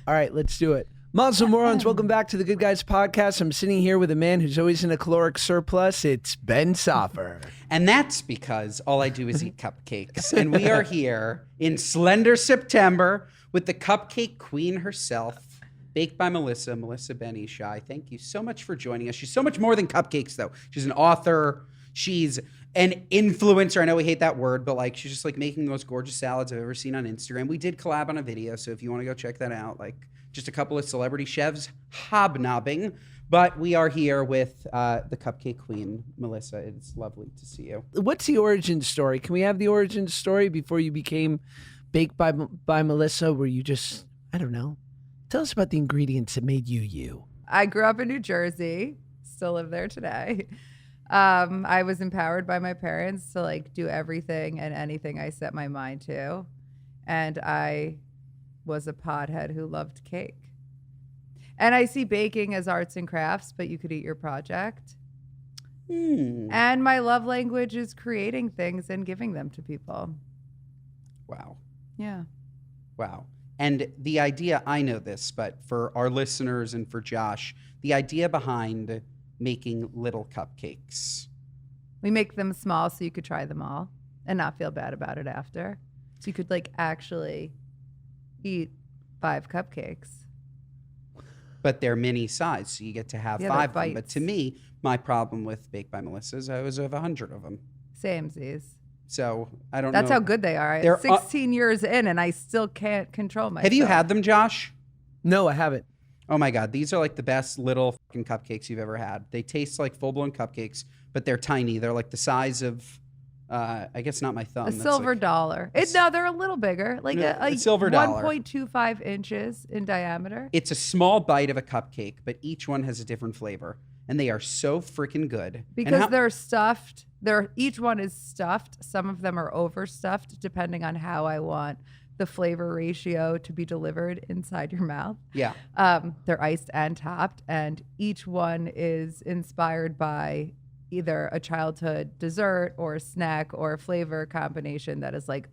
All right, let's do it. Monday Morons, welcome back to the Good Guys Podcast. I'm sitting here with a man who's always in a caloric surplus. It's Ben Soffer. And that's because all I do is eat cupcakes. And we are here in slender September with the cupcake queen herself, baked by Melissa Benishai. Thank you so much for joining us. She's so much more than cupcakes, though. She's an author. She's an influencer. I know we hate that word, but like she's just like making the most gorgeous salads I've ever seen on Instagram. We did collab on a video, so if you want to go check that out, like just a couple of celebrity chefs hobnobbing. But we are here with the cupcake queen, Melissa. It's lovely to see you. What's the origin story? Can we have the origin story before you became baked by Melissa? Were you just, I don't know. Tell us about the ingredients that made you you. I grew up in New Jersey, still live there today. I was empowered by my parents to like do everything and anything I set my mind to. And I was a pothead who loved cake. And I see baking as arts and crafts, but you could eat your project. And my love language is creating things and giving them to people. Wow. Yeah. Wow. And the idea, I know this, but for our listeners and for Josh, the idea behind making little cupcakes. We make them small so you could try them all and not feel bad about it after. So you could like actually eat 5 cupcakes. But they're mini size, so you get to have 5 of them. But to me, my problem with Baked by Melissa is I always have 100 of them. Samesies. So I don't know. That's how good they are. They're 16 years in and I still can't control myself. Have you had them, Josh? No, I haven't. Oh my God, these are like the best little fucking cupcakes you've ever had. They taste like full-blown cupcakes, but they're tiny. They're like the size of, I guess not my thumb. A silver dollar. No, they're a little bigger, like a silver dollar. 1.25 inches in diameter. It's a small bite of a cupcake, but each one has a different flavor, and they are so freaking good. Because they're stuffed. Each one is stuffed. Some of them are overstuffed, depending on how I want the flavor ratio to be delivered inside your mouth. Yeah. They're iced and topped, and each one is inspired by either a childhood dessert or a snack or a flavor combination that is like,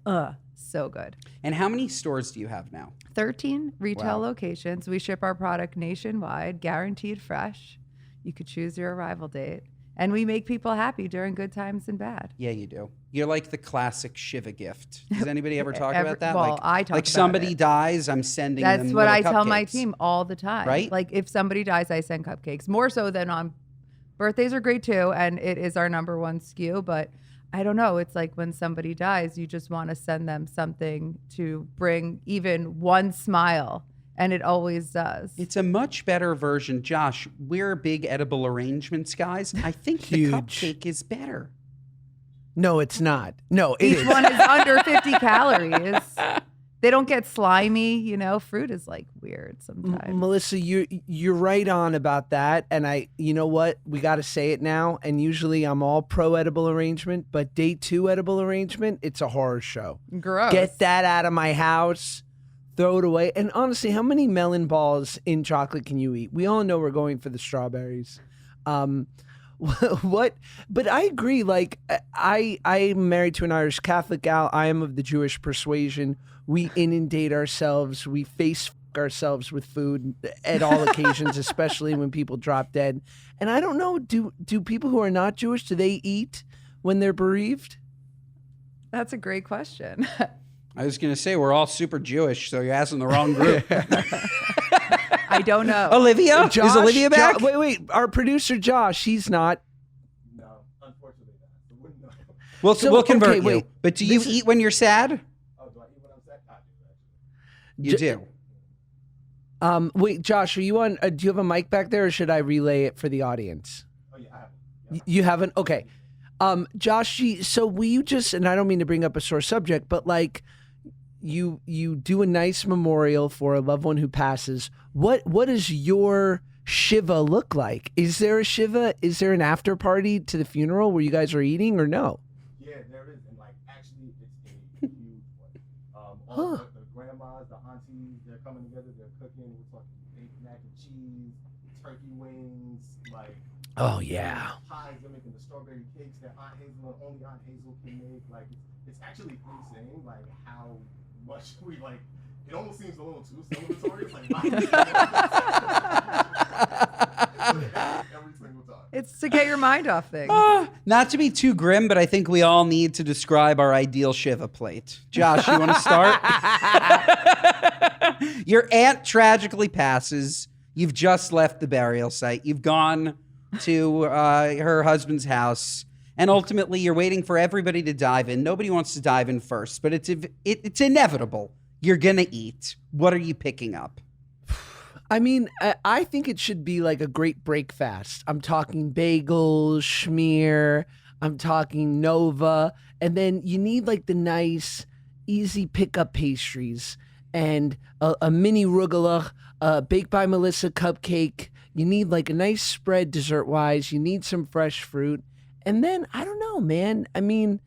so good. And how many stores do you have now? 13 retail locations. We ship our product nationwide, guaranteed fresh. You could choose your arrival date. And we make people happy during good times and bad. Yeah, you do. You're like the classic Shiva gift. Does anybody ever talk about that? Well, I talk like about somebody it. dies, I'm sending them That's what I tell cupcakes. my team all the time. Right? Like if somebody dies, I send cupcakes. More so than on birthdays are great too, and it is our #1 SKU. But I don't know. It's like when somebody dies, you just want to send them something to bring even one smile. And it always does. It's a much better version. Josh, we're big edible arrangements guys. I think the Huge. cupcake is better. No, it's not. No, it Each is. one is under 50 calories. They don't get slimy, you know. Fruit is like weird sometimes. Melissa, you're right on about that. And you know what? We got to say it now. And usually I'm all pro edible arrangement, but day 2 edible arrangement, it's a horror show. Gross. Get that out of my house. Throw it away. And honestly, how many melon balls in chocolate can you eat? We all know we're going for the strawberries. What? But I agree. Like I'm married to an Irish Catholic gal. I am of the Jewish persuasion. We inundate ourselves. We face ourselves with food at all occasions, especially when people drop dead. And I don't know. Do people who are not Jewish, do they eat when they're bereaved? That's a great question. I was going to say, we're all super Jewish, so you're asking the wrong group. I don't know. Olivia? Josh, is Olivia back? Wait. Our producer, Josh, he's not. No, unfortunately not. So wouldn't know. We'll convert okay, you. wait. But do you eat when you're sad? Oh, do I eat when I'm sad? I do, actually. You do. Wait, Josh, are you on? Do you have a mic back there, or should I relay it for the audience? Oh, yeah, I have. Yeah. You haven't? Okay. Josh, so will you just, and I don't mean to bring up a sore subject, but like you do a nice memorial for a loved one who passes. What does your Shiva look like? Is there a Shiva? Is there an after party to the funeral where you guys are eating or no? Yeah, there is. And, like, actually, it's a huge one. All the grandmas, the aunties, they're coming together. They're cooking. We're talking baked mac and cheese, turkey wings, like. Oh, yeah. Pies, they're making the strawberry cakes that Aunt Hazel and only Aunt Hazel can make. Like, it's actually insane, like, how much we, like, it almost seems a little too celebratory. It's like, wow. Every single time. It's to get your mind off things. Not to be too grim, but I think we all need to describe our ideal Shiva plate. Josh, you want to start? Your aunt tragically passes. You've just left the burial site. You've gone to her husband's house. And ultimately, you're waiting for everybody to dive in. Nobody wants to dive in first, but it's inevitable. You're going to eat. What are you picking up? I mean, I think it should be like a great break fast. I'm talking bagels, schmear, I'm talking Nova, and then you need like the nice, easy pickup pastries and a mini rugula, baked by Melissa cupcake. You need like a nice spread dessert-wise. You need some fresh fruit. And then, I don't know, man. I mean,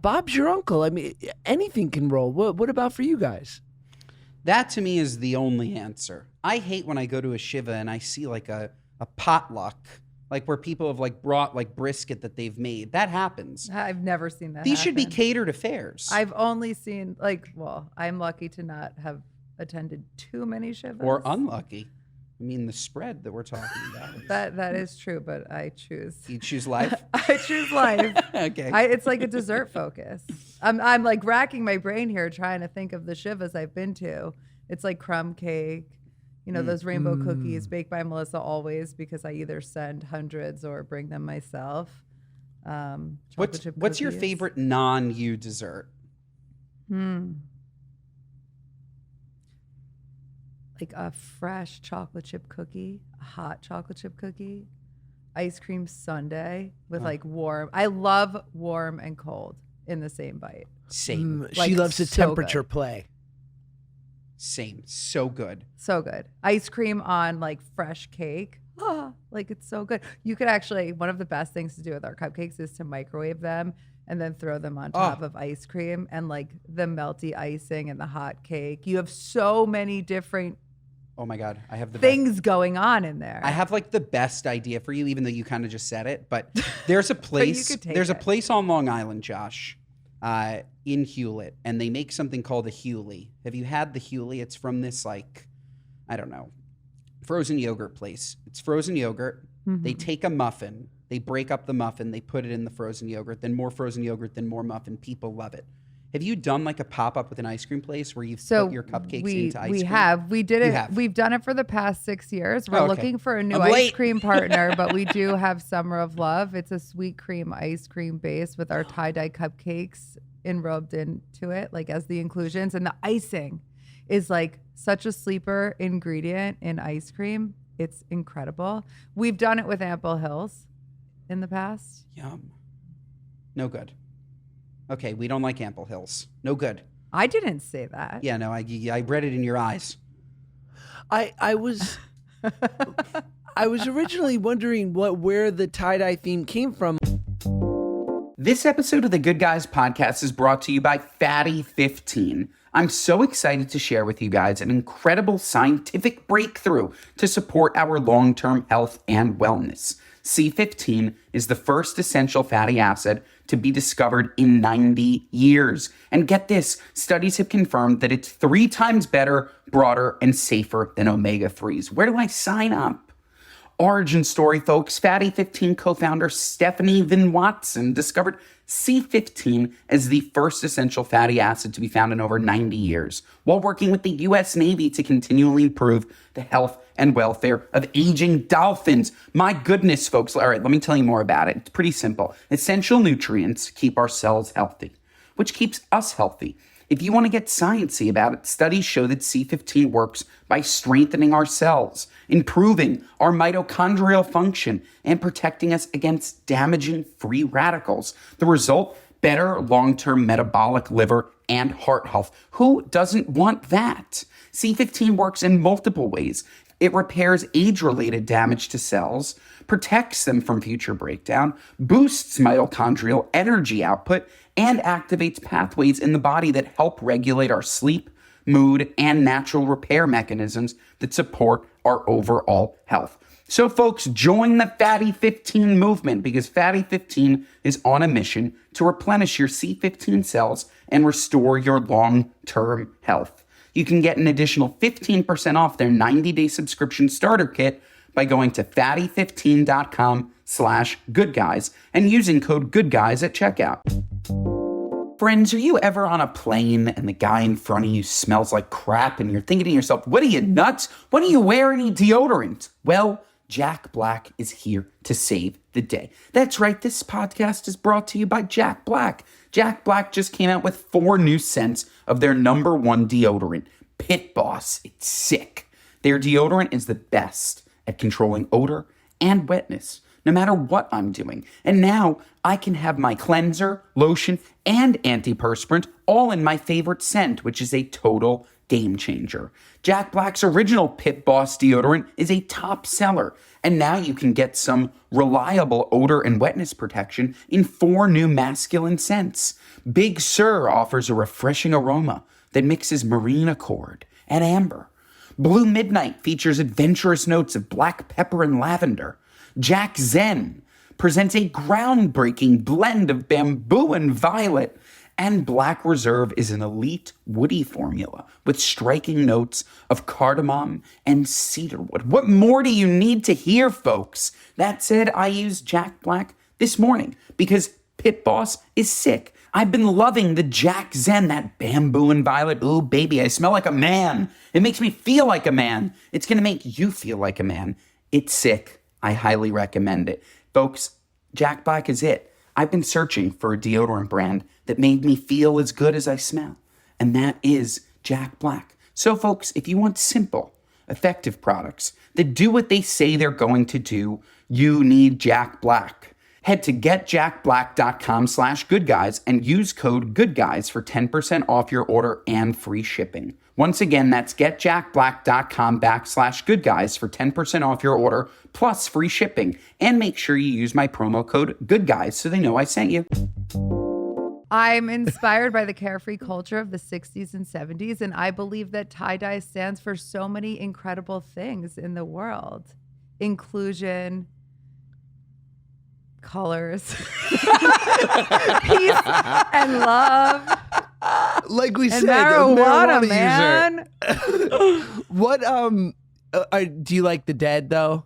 Bob's your uncle. I mean, anything can roll. What about for you guys? That to me is the only answer. I hate when I go to a Shiva and I see like a potluck, like where people have like brought like brisket that they've made. That happens. I've never seen that. These should be happen. catered affairs. I've only seen I'm lucky to not have attended too many Shivas. Or unlucky. I mean, the spread that we're talking about. That is true, but I choose. You choose life? I choose life. Okay. It's like a dessert focus. I'm like racking my brain here trying to think of the Shivas I've been to. It's like crumb cake, those rainbow cookies, baked by Melissa always, because I either send hundreds or bring them myself. What's your cookies. favorite non-you dessert? Like a fresh chocolate chip cookie, a hot chocolate chip cookie, ice cream sundae with like warm. I love warm and cold in the same bite. Same. She loves the so temperature good. play. Same. So good. So good. Ice cream on like fresh cake. Like it's so good. You could actually, one of the best things to do with our cupcakes is to microwave them and then throw them on top of ice cream and like the melty icing and the hot cake. You have so many different Oh my God. I have the things going on in there. I have like the best idea for you, even though you kind of just said it. But there's a place. could take There's a it. place on Long Island, Josh, in Hewlett, and they make something called a Hewley. Have you had the Hewley? It's from this like, I don't know, frozen yogurt place. It's frozen yogurt. They take a muffin, they break up the muffin, they put it in the frozen yogurt, then more frozen yogurt, then more muffin. People love it. Have you done like a pop-up with an ice cream place where you've put your cupcakes into ice cream? We have. We did You it. have. We've done it for the past 6 years. We're Oh, okay. looking for a new I'm ice late. cream partner, but we do have Summer of Love. It's a sweet cream ice cream base with our tie-dye cupcakes enrobed into it, like as the inclusions. And the icing is like such a sleeper ingredient in ice cream. It's incredible. We've done it with Ample Hills in the past. Yum. No good. Okay, we don't like Ample Hills. No good. I didn't say that. Yeah, no, I read it in your eyes. I was originally wondering where the tie-dye theme came from. This episode of the Good Guys podcast is brought to you by Fatty 15. I'm so excited to share with you guys an incredible scientific breakthrough to support our long-term health and wellness. C15 is the first essential fatty acid to be discovered in 90 years. And get this, studies have confirmed that it's 3 times better, broader, and safer than omega-3s. Where do I sign up? Origin story, folks. Fatty 15 co-founder Stephanie Vin Watson discovered C15 as the first essential fatty acid to be found in over 90 years, while working with the U.S. Navy to continually improve the health and welfare of aging dolphins. My goodness, folks. All right, let me tell you more about it. It's pretty simple. Essential nutrients keep our cells healthy, which keeps us healthy. If you want to get sciencey about it, studies show that C15 works by strengthening our cells, improving our mitochondrial function, and protecting us against damaging free radicals. The result, better long-term metabolic, liver, and heart health. Who doesn't want that? C15 works in multiple ways. It repairs age-related damage to cells, protects them from future breakdown, boosts mitochondrial energy output, and activates pathways in the body that help regulate our sleep, mood, and natural repair mechanisms that support our overall health. So folks, join the Fatty 15 movement because Fatty 15 is on a mission to replenish your C15 cells and restore your long-term health. You can get an additional 15% off their 90-day subscription starter kit by going to fatty15.com/goodguys and using code goodguys at checkout. Friends, are you ever on a plane and the guy in front of you smells like crap and you're thinking to yourself, what are you, nuts? Why don't you wear any deodorant? Well, Jack Black is here to save the day. That's right, this podcast is brought to you by Jack Black. Jack Black just came out with 4 new scents of their #1 deodorant, Pit Boss. It's sick. Their deodorant is the best at controlling odor and wetness, no matter what I'm doing. And now I can have my cleanser, lotion, and antiperspirant all in my favorite scent, which is a total game changer. Jack Black's original Pit Boss deodorant is a top seller, and now you can get some reliable odor and wetness protection in 4 new masculine scents. Big Sur offers a refreshing aroma that mixes marine accord and amber. Blue Midnight features adventurous notes of black pepper and lavender. Jack Zen presents a groundbreaking blend of bamboo and violet. And Black Reserve is an elite woody formula with striking notes of cardamom and cedarwood. What more do you need to hear, folks? That said, I used Jack Black this morning because Pit Boss is sick. I've been loving the Jack Zen, that bamboo and violet. Ooh, baby, I smell like a man. It makes me feel like a man. It's going to make you feel like a man. It's sick. I highly recommend it. Folks, Jack Black is it. I've been searching for a deodorant brand that made me feel as good as I smell, and that is Jack Black. So, folks, if you want simple, effective products that do what they say they're going to do, you need Jack Black. Head to getjackblack.com/goodguys and use code goodguys for 10% off your order and free shipping. Once again, that's getjackblack.com/goodguys for 10% off your order plus free shipping. And make sure you use my promo code goodguys so they know I sent you. I'm inspired by the carefree culture of the 60s and 70s, and I believe that tie-dye stands for so many incredible things in the world. Inclusion, colors, peace and love. Like we And said, marijuana, user. man. What do you like the dead though?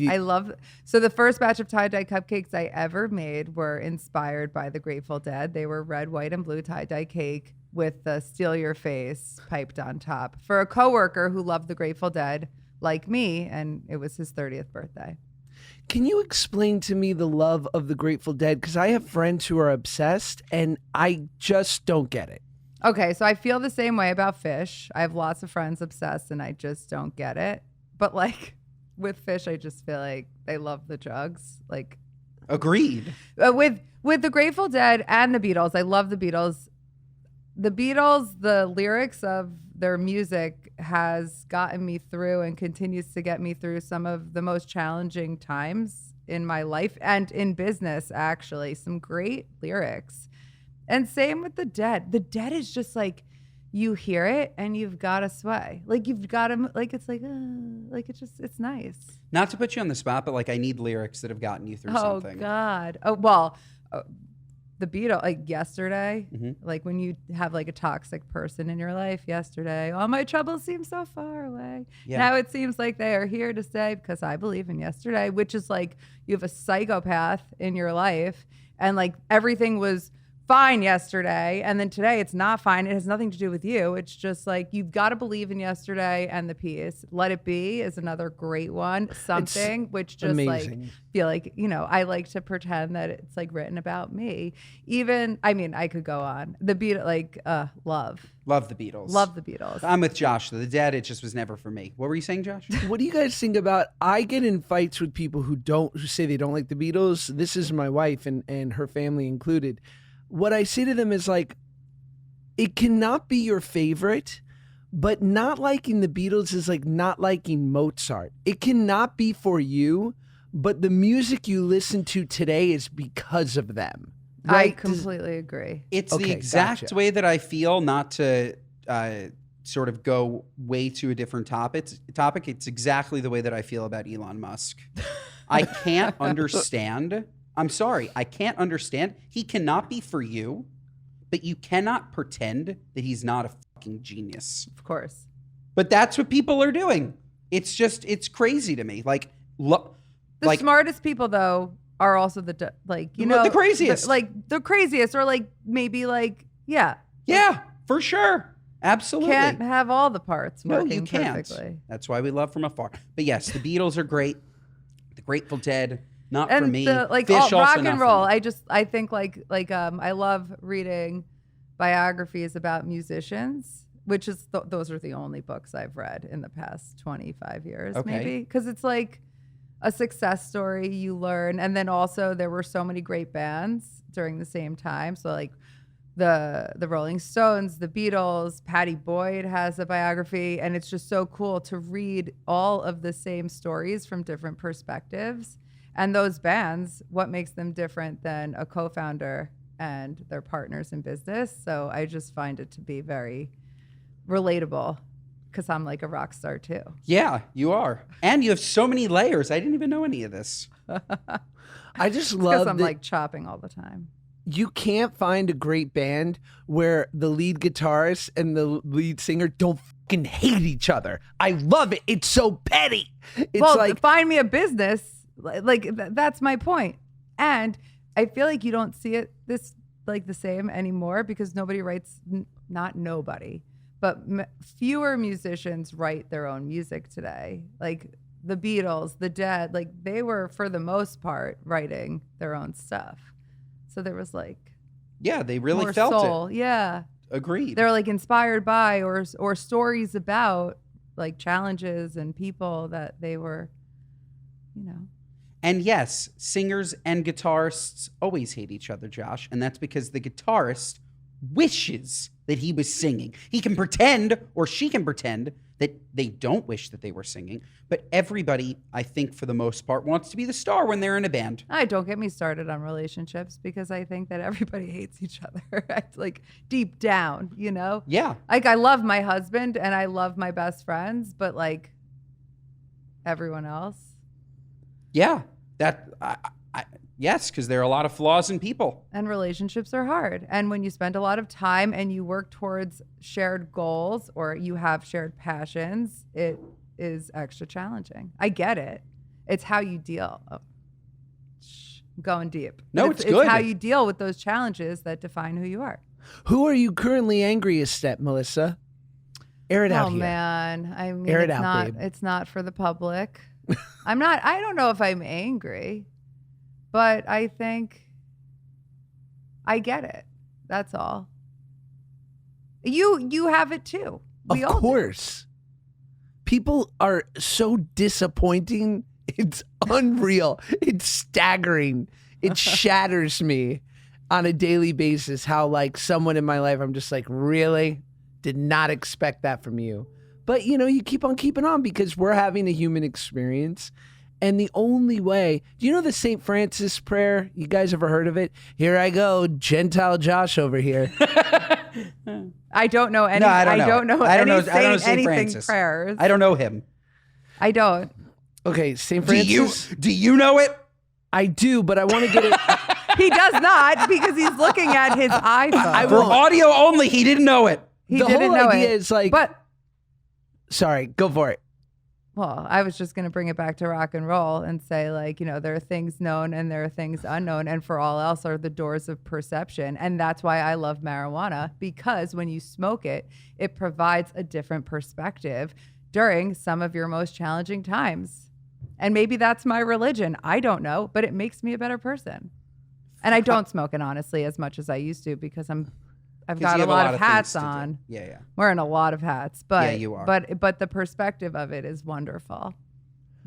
I love. So the first batch of tie-dye cupcakes I ever made were inspired by the Grateful Dead. They were red, white, and blue tie-dye cake with the "Steal Your Face" piped on top for a coworker who loved the Grateful Dead like me, and it was his 30th birthday. Can you explain to me the love of the Grateful Dead? Because I have friends who are obsessed, and I just don't get it. Okay, so I feel the same way about Fish. I have lots of friends obsessed, and I just don't get it. But like with Fish, I just feel like they love the drugs. Like, Agreed. with the Grateful Dead and the Beatles, I love the Beatles. The Beatles, the lyrics of their music has gotten me through and continues to get me through some of the most challenging times in my life and in business, actually. Some great lyrics. And same with the Dead. The Dead is just like, you hear it and you've got to sway. Like you've got to, like, it's like it's nice. Not to put you on the spot, but like I need lyrics that have gotten you through something. Oh God. Oh, well, the Beatles, like Yesterday, like when you have like a toxic person in your life, yesterday, all my troubles seem so far away. Yeah. Now it seems like they are here to stay because I believe in yesterday, which is like you have a psychopath in your life and like everything was fine yesterday and then today it's not fine. It has nothing to do with you. It's just like you've got to believe in yesterday and the peace. Let It Be is another great one. Something it's which just amazing. Like feel like, you know, I like to pretend that it's like written about me. Even I mean, I could go on. The Beatles, like love the Beatles. Love the Beatles. I'm with Josh. The Dead, it just was never for me. What were you saying, Josh? What do you guys think about? I get in fights with people who say they don't like the Beatles. This is my wife and her family included. What I say to them is like, it cannot be your favorite, but not liking the Beatles is like not liking Mozart. It cannot be for you, but the music you listen to today is because of them. Right? I completely agree. It's the exact way that I feel, not to sort of go way to a different topic. It's exactly the way that I feel about Elon Musk. I can't understand. I'm sorry, I can't understand. He cannot be for you, but you cannot pretend that he's not a fucking genius. Of course. But that's what people are doing. It's crazy to me. Like, The smartest people, though, are also the craziest. The craziest, or like maybe like yeah, for sure, absolutely. Can't have all the parts No, working you can't. perfectly. That's why we love from afar. But yes, the Beatles are great. The Grateful Dead, not And for me. Fish also rock not and for roll. me. I think I love reading biographies about musicians, which is those are the only books I've read in the past 25 years, Okay. maybe, because it's like a success story you learn. And then also there were so many great bands during the same time. So like the Rolling Stones, the Beatles, Patty Boyd has a biography, and it's just so cool to read all of the same stories from different perspectives. And those bands, what makes them different than a co-founder and their partners in business? So I just find it to be very relatable, because I'm like a rock star too. Yeah, you are. And you have so many layers. I didn't even know any of this. I just Because love I'm that like chopping all the time. you can't find a great band where the lead guitarist and the lead singer don't fucking hate each other. I love it. It's so petty. It's Well, like, find me a business. That's my point. And I feel like you don't see it the same anymore, because nobody writes, not nobody, but fewer musicians write their own music today. Like the Beatles, the Dead, like they were for the most part writing their own stuff. So there was like Yeah, they really more felt soul. it. Yeah. Agreed. They're like inspired by or stories about like challenges and people that they were, And yes, singers and guitarists always hate each other, Josh. And that's because the guitarist wishes that he was singing. He can pretend, or she can pretend, that they don't wish that they were singing. But everybody, I think for the most part, wants to be the star when they're in a band. Don't get me started on relationships, because I think that everybody hates each other. It's like deep down, Yeah. Like I love my husband and I love my best friends, but like everyone else. Yeah. Yes, because there are a lot of flaws in people. And relationships are hard. And when you spend a lot of time and you work towards shared goals, or you have shared passions, it is extra challenging. I get it. It's how you deal. Oh, I'm going deep. No, But it's good. It's how you deal with those challenges that define who you are. who are you currently angriest at, Melissa? Air it out Oh here. man, I mean, Air it it's out, not. babe. It's not for the public. I'm not. I don't know if I'm angry, but I think I get it. That's all. You have it too. We Of all do. course. People are so disappointing. It's unreal. It's staggering. It shatters me on a daily basis how like someone in my life, I'm just like, really? Did not expect that from you. But you keep on keeping on because we're having a human experience. And the only way, do you know the St. Francis prayer? You guys ever heard of it? Here I go, Gentile Josh over here. I don't know any. No, I don't know. I don't know. I don't know- any I don't know saint Saint anything Francis. prayers. I don't know him. I don't. Okay, St. Francis. Do you know it? I do, but I want to get it. He does not, because he's looking at his iPhone. For audio only, he didn't know it. He the didn't whole know idea it. is like, But sorry, go for it. well, I was just going to bring it back to rock and roll and say, like, there are things known and there are things unknown, and for all else are the doors of perception. And that's why I love marijuana, because when you smoke it, it provides a different perspective during some of your most challenging times. And maybe that's my religion. I don't know, but it makes me a better person. And I don't smoke it, honestly, as much as I used to, because I've 'Cause got you a have lot of things hats to do. on. Yeah. Wearing a lot of hats, but Yeah, you are. But the perspective of it is wonderful.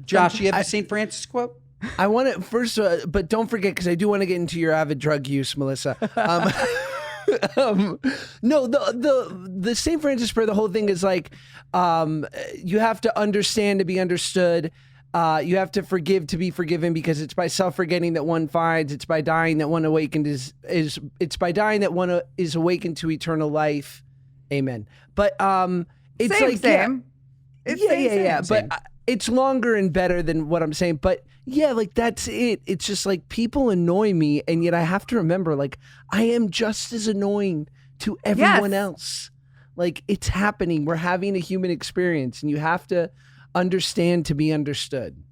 Josh, you have the St. Francis quote? I want to first, but don't forget, because I do want to get into your avid drug use, Melissa. No, the St. Francis prayer, the whole thing is like, you have to understand to be understood. You have to forgive to be forgiven, because it's by self-forgetting that one finds. It's by dying that one awakened it's by dying that one is awakened to eternal life. Amen. But it's Same, like same. It's same, same. But it's longer and better than what I'm saying. But yeah, like that's it. It's just like people annoy me, and yet I have to remember, like I am just as annoying to everyone Yes. else. Like, it's happening. We're having a human experience, and you have to understand to be understood.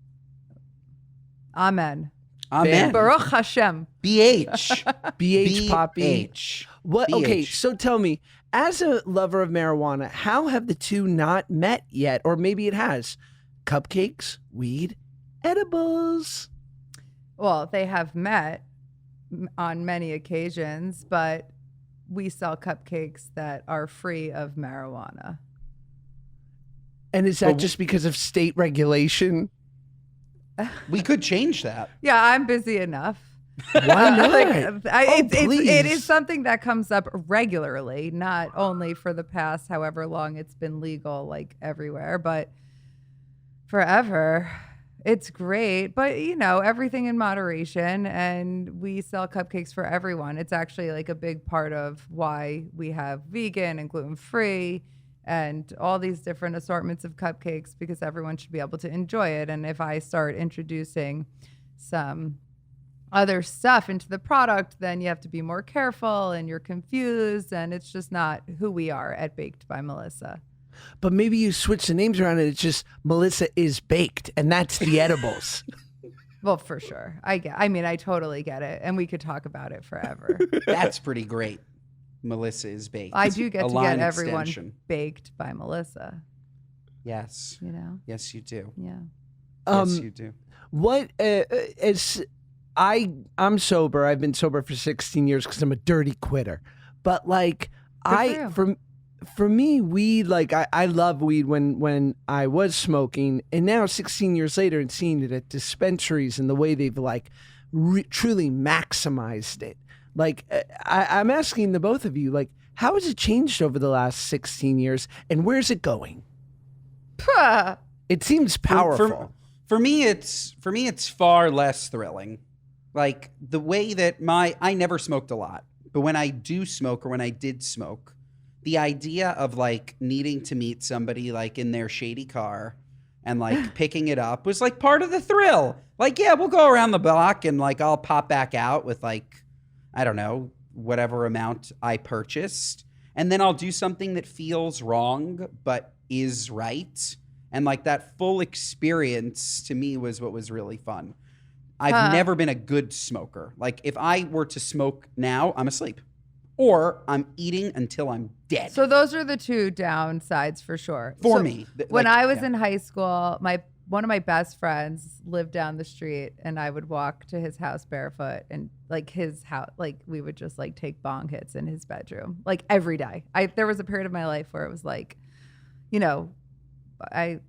Amen. Amen. Baruch Hashem. BH. BH Poppy. BH. What? Okay, BH. so tell me, as a lover of marijuana, how have the two not met yet? Or maybe it has. Cupcakes, weed, edibles. Well, they have met on many occasions, but we sell cupcakes that are free of marijuana. And is that just because of state regulation? We could change that. Yeah, I'm busy enough. Why not? It is something that comes up regularly, not only for the past however long it's been legal, like everywhere, but forever. It's great, but everything in moderation, and we sell cupcakes for everyone. It's actually like a big part of why we have vegan and gluten-free and all these different assortments of cupcakes, because everyone should be able to enjoy it. And if I start introducing some other stuff into the product, then you have to be more careful and you're confused, and it's just not who we are at Baked by Melissa. But maybe you switch the names around and it's just Melissa is baked, and that's the edibles. Well, for sure. I totally get it. And we could talk about it forever. That's pretty great. Melissa is baked. I do get A to line get everyone extension. baked by Melissa. Yes. Yes, you do. Yeah. Yes, you do. What I'm sober. I've been sober for 16 years because I'm a dirty quitter. But like for me, weed, like I love weed when I was smoking, and now 16 years later and seeing it at dispensaries and the way they've like truly maximized it. Like I'm asking the both of you, like, how has it changed over the last 16 years, and where's it going? It seems powerful. For me, it's far less thrilling. Like the way that I never smoked a lot, but when I do smoke, or when I did smoke, the idea of like needing to meet somebody like in their shady car and like picking it up was like part of the thrill. Like, yeah, we'll go around the block and like I'll pop back out with like, I don't know, whatever amount I purchased. And then I'll do something that feels wrong, but is right. And like that full experience to me was what was really fun. I've never been a good smoker. Like if I were to smoke now, I'm asleep. Or I'm eating until I'm dead. So those are the two downsides for sure. For me. When I was in high school, one of my best friends lived down the street, and I would walk to his house barefoot, and like his house, like we would just like take bong hits in his bedroom, like every day. There was a period of my life where it was like, I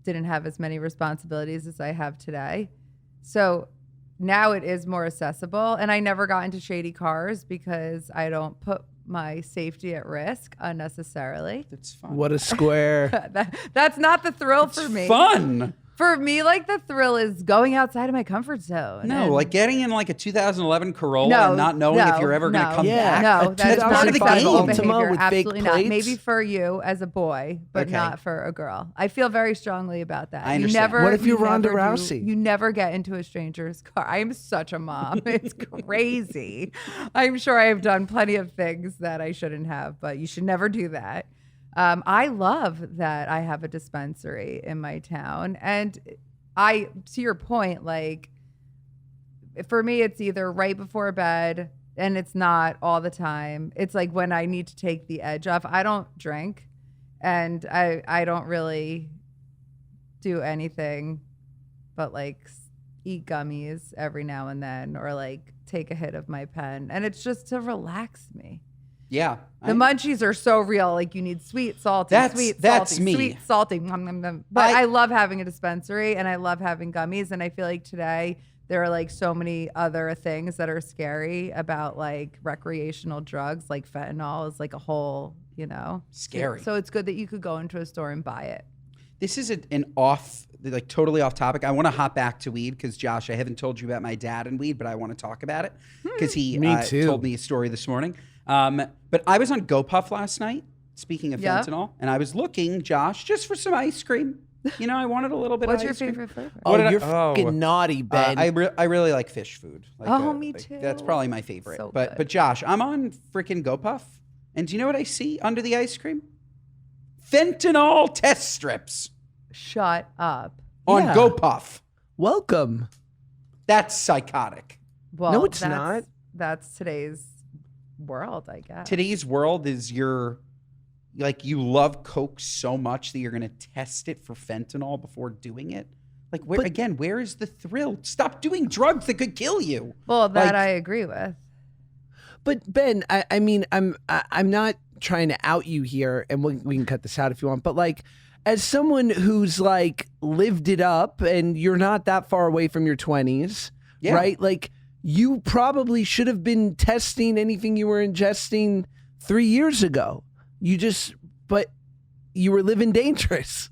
didn't have as many responsibilities as I have today. So now it is more accessible, and I never got into shady cars because I don't put my safety at risk unnecessarily. It's fun. What a square. That's not the thrill for me. Fun. For me, like the thrill is going outside of my comfort zone. No, like getting in like a 2011 Corolla and not knowing if you're ever going to come back. No, that's part of the game. Ultima with fake Absolutely not. plates? Maybe for you as a boy, but Okay. not for a girl. I feel very strongly about that. I understand. What if you're Ronda Rousey? You never get into a stranger's car. I am such a mom. It's crazy. I'm sure I have done plenty of things that I shouldn't have, but you should never do that. I love that I have a dispensary in my town, and to your point, like for me, it's either right before bed, and it's not all the time. It's like when I need to take the edge off. I don't drink, and I don't really do anything but like eat gummies every now and then, or like take a hit of my pen, and it's just to relax me. Yeah. The munchies are so real. Like you need sweet, salty, That's me. sweet, salty. Nom, nom, nom. But I love having a dispensary, and I love having gummies. And I feel like today there are like so many other things that are scary about like recreational drugs. Like fentanyl is like a whole, Scary. So it's good that you could go into a store and buy it. This is totally off topic. I want to hop back to weed because, Josh, I haven't told you about my dad and weed, but I want to talk about it because he Me too. told me a story this morning. But I was on GoPuff last night, speaking of fentanyl, and I was looking, Josh, just for some ice cream. I wanted a little bit What's of your ice cream. favorite flavor? You're fucking naughty, Ben. I really like fish food. Like, Me too. That's probably my favorite. So but good. Josh, I'm on freaking GoPuff, And do you know what I see under the ice cream? Fentanyl test strips Shut up. on Yeah. GoPuff. Welcome. That's psychotic. Well, No, it's not. That's today's world, I guess. Today's world is you love Coke so much that you're going to test it for fentanyl before doing it. Like, where is the thrill? Stop doing drugs that could kill you. Well, that Like- I agree with. But Ben, I mean, I'm not trying to out you here, and we can cut this out if you want. But like, as someone who's like lived it up, and you're not that far away from your 20s, Yeah. right? Like, you probably should have been testing anything you were ingesting 3 years ago. But you were living dangerous.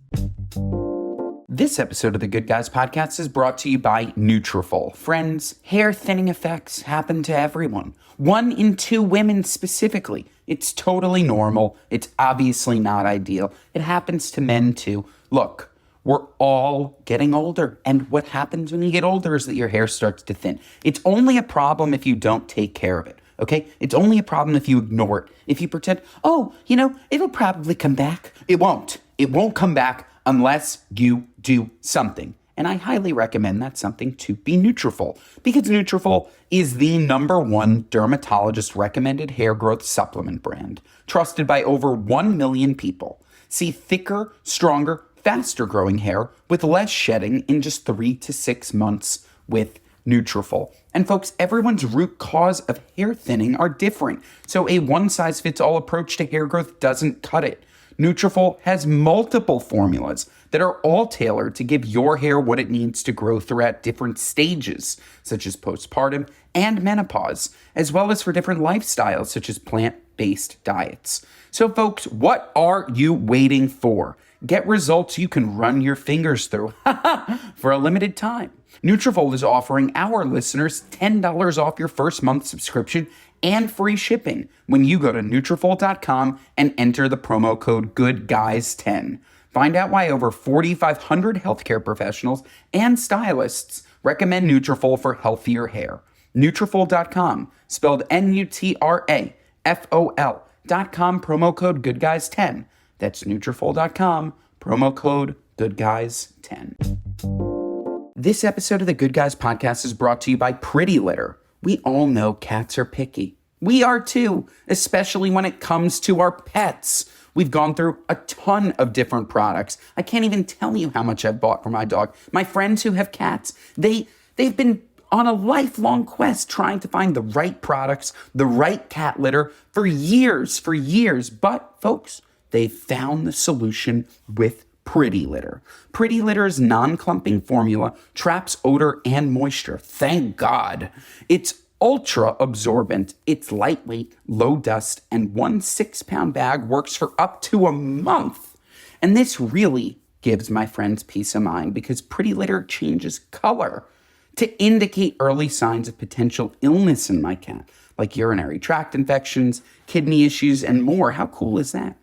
This episode of the Good Guys podcast is brought to you by Nutrafol. Friends, hair thinning effects happen to everyone. 1 in 2 women specifically. It's totally normal. It's obviously not ideal. It happens to men too. Look, we're all getting older. And what happens when you get older is that your hair starts to thin. It's only a problem if you don't take care of it. Okay? It's only a problem if you ignore it. If you pretend, it'll probably come back. It won't. It won't come back unless you do something. And I highly recommend that something to be Nutrafol, because Nutrafol is the #1 dermatologist recommended hair growth supplement brand, trusted by over 1 million people. See thicker, stronger, faster growing hair with less shedding in just 3 to 6 months with Nutrafol. And folks, everyone's root cause of hair thinning are different, so a one-size-fits-all approach to hair growth doesn't cut it. Nutrafol has multiple formulas that are all tailored to give your hair what it needs to grow throughout different stages, such as postpartum and menopause, as well as for different lifestyles, such as plant-based diets. So folks, what are you waiting for? Get results you can run your fingers through for a limited time. Nutrafol is offering our listeners $10 off your first month subscription and free shipping when you go to Nutrafol.com and enter the promo code GOODGUYS10. Find out why over 4,500 healthcare professionals and stylists recommend Nutrafol for healthier hair. Nutrafol.com, spelled Nutrafol.com, promo code GOODGUYS10. That's Nutrafol.com, promo code GOODGUYS10. This episode of the Good Guys podcast is brought to you by Pretty Litter. We all know cats are picky. We are too, especially when it comes to our pets. We've gone through a ton of different products. I can't even tell you how much I've bought for my dog. My friends who have cats, they've been on a lifelong quest trying to find the right products, the right cat litter for years. But folks, they've found the solution with Pretty Litter. Pretty Litter's non-clumping formula traps odor and moisture. Thank God. It's ultra absorbent. It's lightweight, low dust, and 1 6-pound bag works for up to a month. And this really gives my friends peace of mind because Pretty Litter changes color to indicate early signs of potential illness in my cat, like urinary tract infections, kidney issues, and more. How cool is that?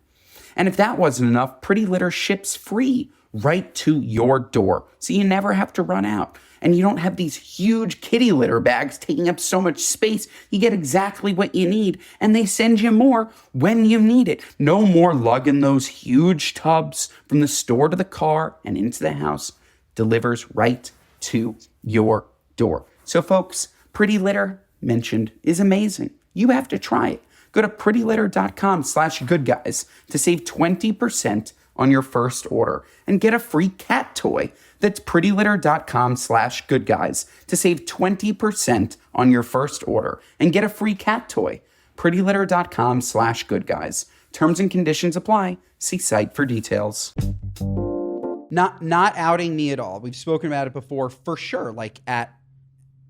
And if that wasn't enough, Pretty Litter ships free right to your door, so you never have to run out. And you don't have these huge kitty litter bags taking up so much space. You get exactly what you need, and they send you more when you need it. No more lugging those huge tubs from the store to the car and into the house. Delivers right to your door. So folks, Pretty Litter, mentioned, is amazing. You have to try it. Go to prettylitter.com/goodguys to save 20% on your first order and get a free cat toy. That's prettylitter.com/goodguys to save 20% on your first order and get a free cat toy. prettylitter.com/goodguys. Terms and conditions apply. See site for details. Not outing me at all. We've spoken about it before, for sure. Like at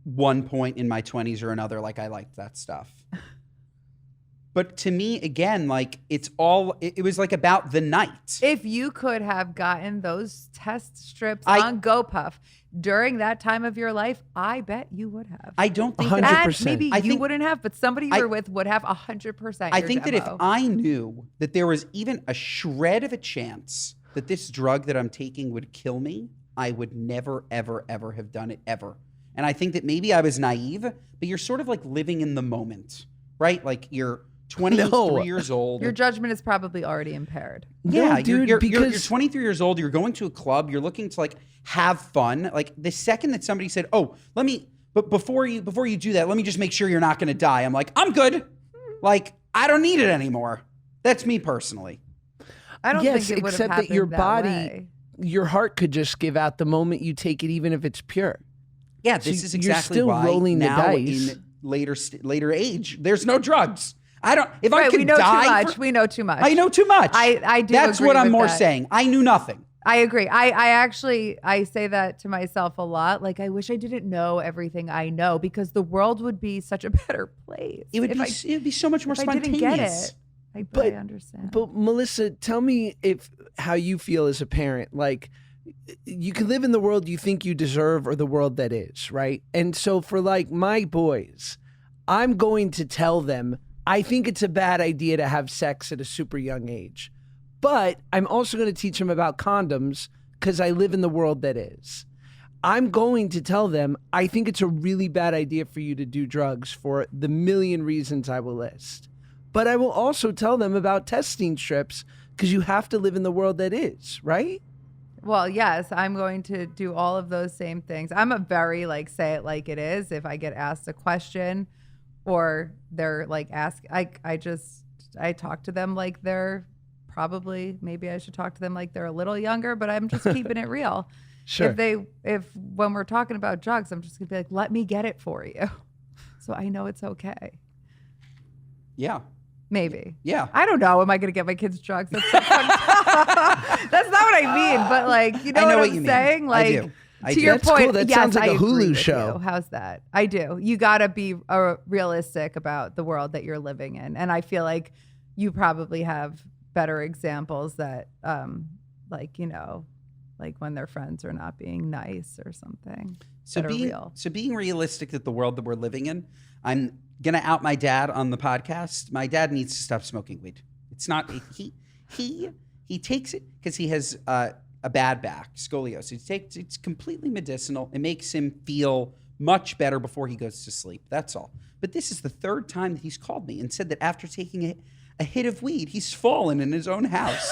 one point in my 20s or another, like I liked that stuff. But to me, again, like it was like about the night. If you could have gotten those test strips on GoPuff during that time of your life, I bet you would have. I don't think 100%. And maybe I you think- wouldn't have, but somebody you were with would have 100%. I your think that if demo. I knew that there was even a shred of a chance that this drug that I'm taking would kill me, I would never, ever, ever have done it ever. And I think that maybe I was naive, but you're sort of like living in the moment, right? Like you're 23 No. years old. Your judgment is probably already impaired. Yeah, No, dude, you're because 23 years old. You're going to a club. You're looking to like have fun. Like the second that somebody said, "Oh, but before you do that, let me just make sure you're not going to die." I'm like, I'm good. Like I don't need it anymore. That's me personally. I don't yes, think it would have except happened that your that body, way. your heart could just give out the moment you take it, even if it's pure. Yeah, So this is you're exactly still why rolling the now dice. in later age, there's no drugs. I don't. If I Right, could we know die, too much. We know too much. I know too much. I do. That's agree what I'm with more that. saying. I knew nothing. I agree. I actually say that to myself a lot. Like I wish I didn't know everything I know because the world would be such a better place. It would if be so much more if I spontaneous. didn't get it. But I understand. But Melissa, tell me how you feel as a parent. Like you can live in the world you think you deserve or the world that is, right? And so for like my boys, I'm going to tell them I think it's a bad idea to have sex at a super young age. But I'm also going to teach them about condoms because I live in the world that is. I'm going to tell them I think it's a really bad idea for you to do drugs for the million reasons I will list. But I will also tell them about testing strips because you have to live in the world that is, right? Well, yes, I'm going to do all of those same things. I'm a very like say it like it is. If I get asked a question or they're like I talk to them like they're maybe I should talk to them like they're a little younger, but I'm just keeping it real. Sure. If when we're talking about drugs, I'm just gonna be like, let me get it for you. So I know it's okay. Yeah. Maybe. Yeah. I don't know. Am I going to get my kids drugs? That's so fucked up. That's not what I mean. But like, you know, I know what what you I'm mean. saying? Like, I do. to your That's point, cool. That yes, sounds like I a agree Hulu with show. you. How's that? I do. You got to be realistic about the world that you're living in. And I feel like you probably have better examples that, like, you know, like when their friends are not being nice or something. So being realistic at the world that we're living in, I'm gonna out my dad on the podcast. My dad needs to stop smoking weed. It's not he takes it because he has a bad back, scoliosis. It's completely medicinal. It makes him feel much better before he goes to sleep. That's all. But this is the third time that he's called me and said that after taking a hit of weed, he's fallen in his own house.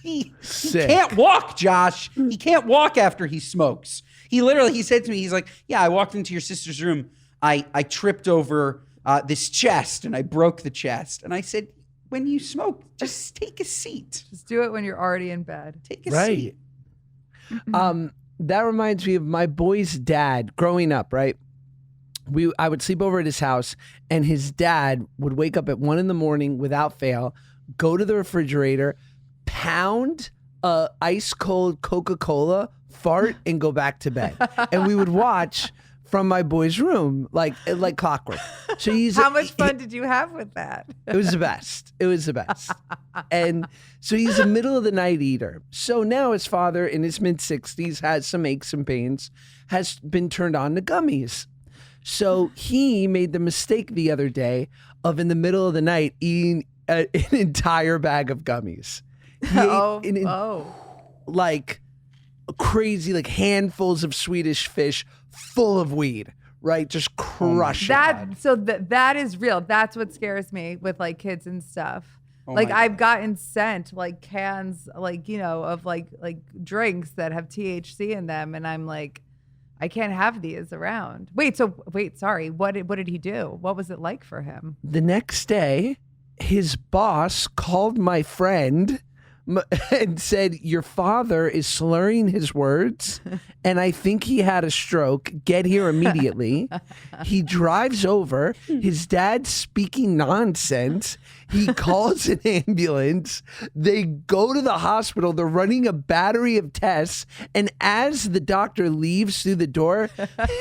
He can't walk, Josh. He can't walk after he smokes. He said to me, he's like, yeah, I walked into your sister's room. I tripped over this chest and I broke the chest. And I said, when you smoke, just take a seat. Just do it when you're already in bed. Take a seat. That reminds me of my boy's dad growing up, right? I would sleep over at his house and his dad would wake up at 1 a.m. without fail, go to the refrigerator, pound ice cold Coca-Cola, fart, and go back to bed. And we would watch from my boy's room like clockwork. So How much fun did you have with that? It was the best. It was the best. And so he's a middle of the night eater. So now his father in his mid 60s has some aches and pains, has been turned on to gummies. So he made the mistake the other day of in the middle of the night eating an entire bag of gummies. He ate like crazy, like handfuls of Swedish fish full of weed, right? Just crush it. That is real. That's what scares me with like kids and stuff. Oh like my I've gotten sent like cans, like, you know, of like drinks that have THC in them. And I'm like, I can't have these around. Sorry. What did he do? What was it like for him? The next day, his boss called my friend and said, your father is slurring his words and I think he had a stroke. Get here immediately. He drives over. His dad's speaking nonsense. He calls an ambulance. They go to the hospital. They're running a battery of tests. And as the doctor leaves through the door,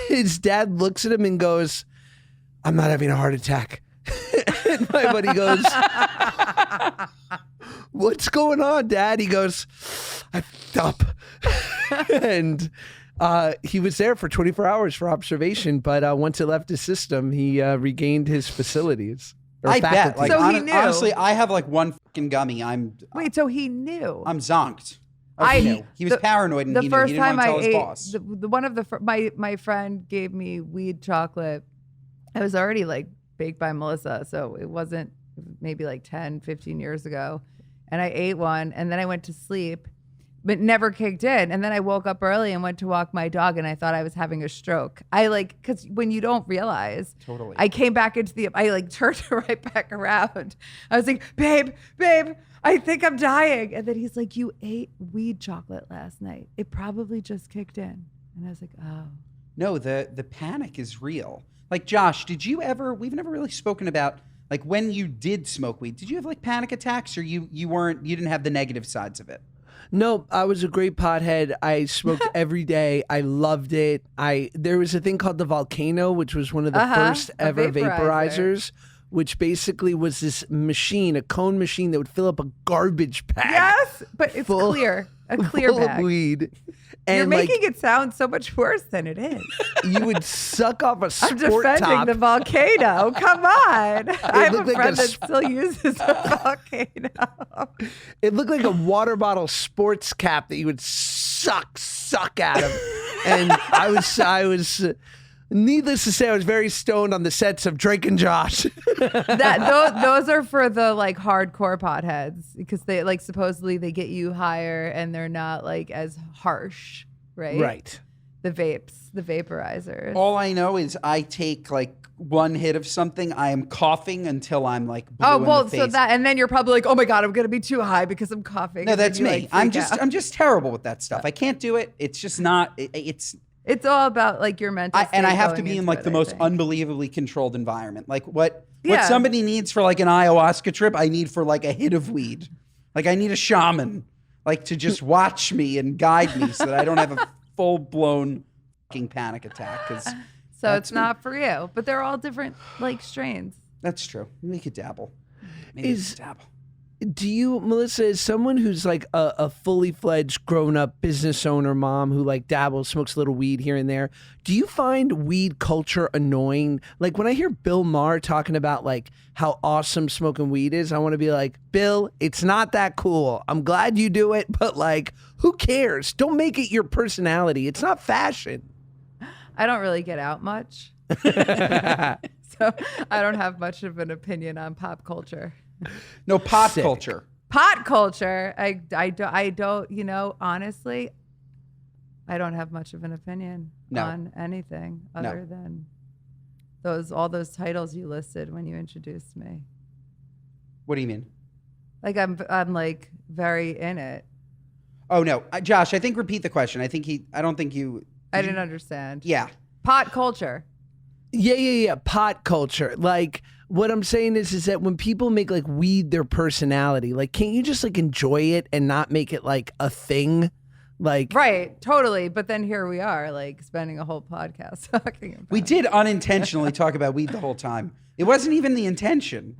his dad looks at him and goes, I'm not having a heart attack. And my buddy goes, what's going on, Dad? He goes, I fucked up. And he was there for 24 hours for observation, but once it left his system, he regained his facilities. I bet. Like, So he knew. Honestly, I have like one fucking gummy. So he knew. I'm zonked. I knew. He was paranoid and the he knew. first He didn't time want to I tell his ate, boss. my friend gave me weed chocolate. I was already like baked by Melissa, so it maybe like 10, 15 years ago. And I ate one and then I went to sleep, but never kicked in. And then I woke up early and went to walk my dog and I thought I was having a stroke. Because when you don't realize, Totally. I came back I turned right back around. I was like, babe, I think I'm dying. And then he's like, you ate weed chocolate last night. It probably just kicked in. And I was like, oh. No, the panic is real. Like, Josh, we've never really spoken about, like, when you did smoke weed, did you have like panic attacks, or you didn't have the negative sides of it? No, I was a great pothead. I smoked every day. I loved it. There was a thing called the Volcano, which was one of the first a ever vaporizer. vaporizers, which basically was this machine, a cone machine that would fill up a garbage bag. Yes, but it's full- clear. A clear full bag. of weed. You're And making it sound so much worse than it is. you would suck off a I'm sport defending top. the volcano. Come on. I have a looked like friend a that still uses a volcano. It looked like a water bottle sports cap that you would suck out of. And I was needless to say, I was very stoned on the sets of Drake and Josh. Those are for the like hardcore potheads because they like supposedly they get you higher and they're not like as harsh, right? Right. The vapes, the vaporizers. All I know is I take like one hit of something, I am coughing until I'm like blue Oh in well, the so face. that and then you're probably like, oh my god, I'm gonna be too high because I'm coughing. No, And then that's you, me. like, I'm freak out. I'm just terrible with that stuff. I can't do it. It's just not. It's all about like your mental. And I state have to going be in into like it, the I most think. unbelievably controlled environment. Like what Yeah. somebody needs for like an ayahuasca trip, I need for like a hit of weed. Like I need a shaman, like to just watch me and guide me so that I don't have a full blown fucking panic attack. Because So it's not for you, but they're all different like strains. that's true. We could dabble. Maybe Is- we could dabble. Do you, Melissa, as someone who's like a fully fledged grown up business owner mom who like dabbles, smokes a little weed here and there, do you find weed culture annoying? Like when I hear Bill Maher talking about like how awesome smoking weed is, I want to be like, Bill, it's not that cool. I'm glad you do it, but like, who cares? Don't make it your personality. It's not fashion. I don't really get out much, so I don't have much of an opinion on pop culture. No pot Sick. culture. Pot culture, I don't, you know, honestly, I don't have much of an opinion No. on anything No. other than all those titles you listed when you introduced me. What do you mean? Like I'm like very in it. Oh no, Josh. I think repeat the question. I don't think you. I didn't understand. Yeah. Pot culture. Yeah. Pot culture. Like what I'm saying is that when people make like weed their personality, like can't you just like enjoy it and not make it like a thing? Like Right, totally. But then here we are, like spending a whole podcast talking about We it. did unintentionally talk about weed the whole time. It wasn't even the intention.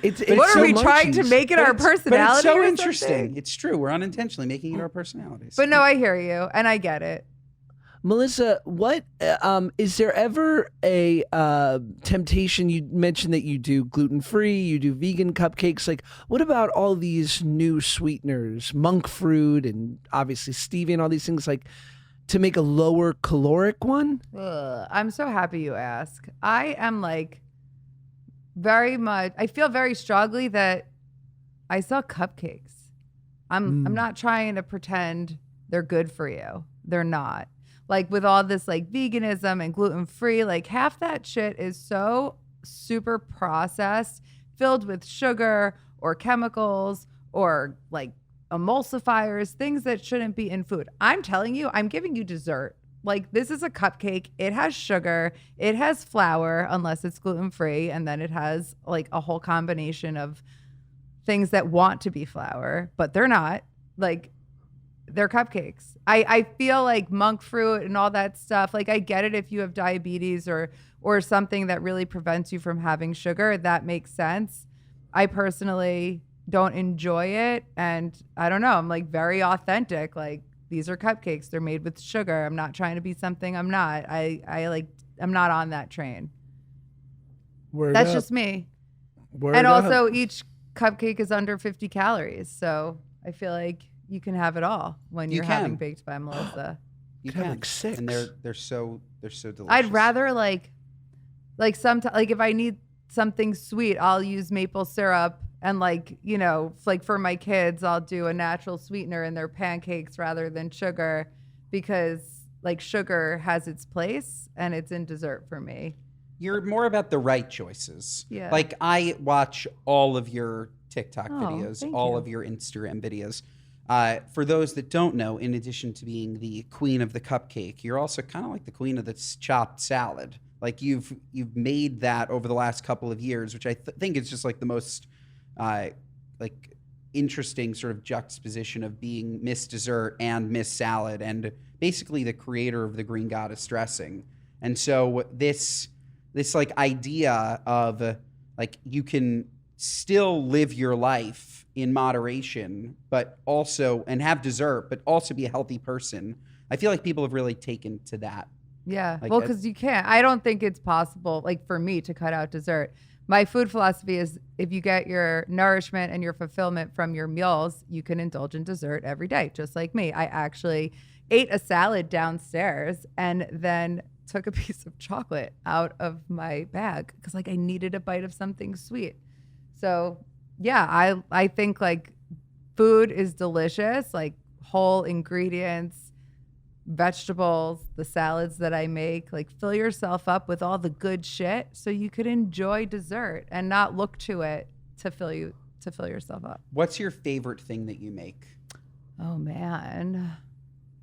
it's What so are we trying to munchies. make it our personality? But it's so or interesting. something? It's true. We're unintentionally making it our personalities. But no, I hear you and I get it. Melissa, what is there ever a temptation? You mentioned that you do gluten-free, you do vegan cupcakes. Like, what about all these new sweeteners, monk fruit, and obviously stevia, and all these things? Like, to make a lower caloric one? Ugh, I'm so happy you ask. I am like I feel very strongly that I sell cupcakes. I'm not trying to pretend they're good for you. They're not. Like with all this like veganism and gluten free, like half that shit is so super processed, filled with sugar or chemicals or like emulsifiers, things that shouldn't be in food. I'm telling you, I'm giving you dessert. Like this is a cupcake. It has sugar. It has flour, unless it's gluten free. And then it has like a whole combination of things that want to be flour, but they're not. Like they're cupcakes. I feel like monk fruit and all that stuff. Like I get it if you have diabetes or something that really prevents you from having sugar. That makes sense. I personally don't enjoy it. And I don't know. I'm like very authentic. Like these are cupcakes. They're made with sugar. I'm not trying to be something I'm not. I'm not on that train. Word That's up. just me. Word And up. also each cupcake is under 50 calories. So I feel like you can have it all when You you're having can. Baked by Melissa. You Could have, can. like, 6. And they're so delicious. I'd rather like sometimes like if I need something sweet, I'll use maple syrup. And like, you know, like for my kids, I'll do a natural sweetener in their pancakes rather than sugar, because like sugar has its place and it's in dessert for me. You're more about the right choices. Yeah. Like I watch all of your TikTok Oh, videos, thank all you. of your Instagram videos. For those that don't know, in addition to being the queen of the cupcake, you're also kind of like the queen of the chopped salad. Like you've made that over the last couple of years, which I think is just like the most like interesting sort of juxtaposition of being Miss Dessert and Miss Salad, and basically the creator of the Green Goddess dressing. And so this like idea of like you can still live your life in moderation, but also and have dessert, but also be a healthy person. I feel like people have really taken to that. Yeah. Like Well, because you can't. I don't think it's possible, like for me, to cut out dessert. My food philosophy is if you get your nourishment and your fulfillment from your meals, you can indulge in dessert every day, just like me. I actually ate a salad downstairs and then took a piece of chocolate out of my bag because like I needed a bite of something sweet. So yeah, I think like food is delicious, like whole ingredients, vegetables, the salads that I make, like fill yourself up with all the good shit so you could enjoy dessert and not look to it to fill yourself up. What's your favorite thing that you make? Oh man.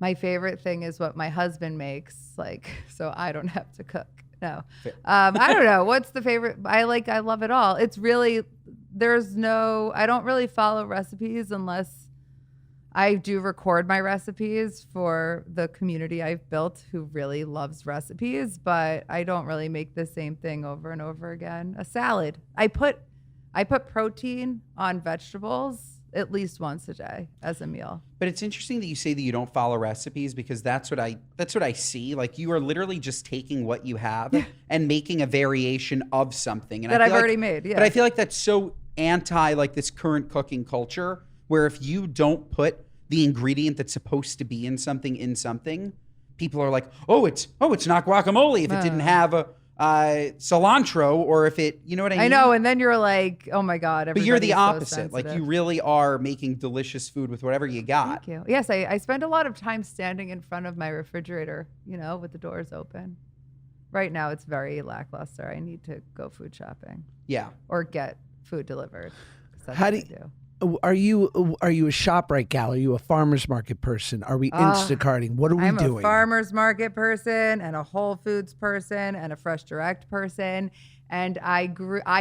My favorite thing is what my husband makes, like, so I don't have to cook. No. I don't know. What's the favorite? I love it all. It's really, I don't really follow recipes unless I do record my recipes for the community I've built who really loves recipes, but I don't really make the same thing over and over again. A salad. I put protein on vegetables at least once a day as a meal. But it's interesting that you say that you don't follow recipes, because that's what I see. Like you are literally just taking what you have and making a variation of something. And That I I've feel already made, yeah. But I feel like that's so anti like this current cooking culture, where if you don't put the ingredient that's supposed to be in something, people are like, oh, it's not guacamole if it didn't have a cilantro, or if it, you know what I mean? I know, and then you're like, oh my God. But you're the everybody's so opposite. Like you sensitive. really are making delicious food with whatever you got. Thank you. Yes, I spend a lot of time standing in front of my refrigerator, with the doors open. Right now, it's very lackluster. I need to go food shopping Yeah. or get food delivered. 'Cause that's How what do I you- do. Are you a ShopRite gal? Are you a farmer's market person? Are we Instacarting? What are we I'm doing? a farmer's market person and a Whole Foods person and a Fresh Direct person. And I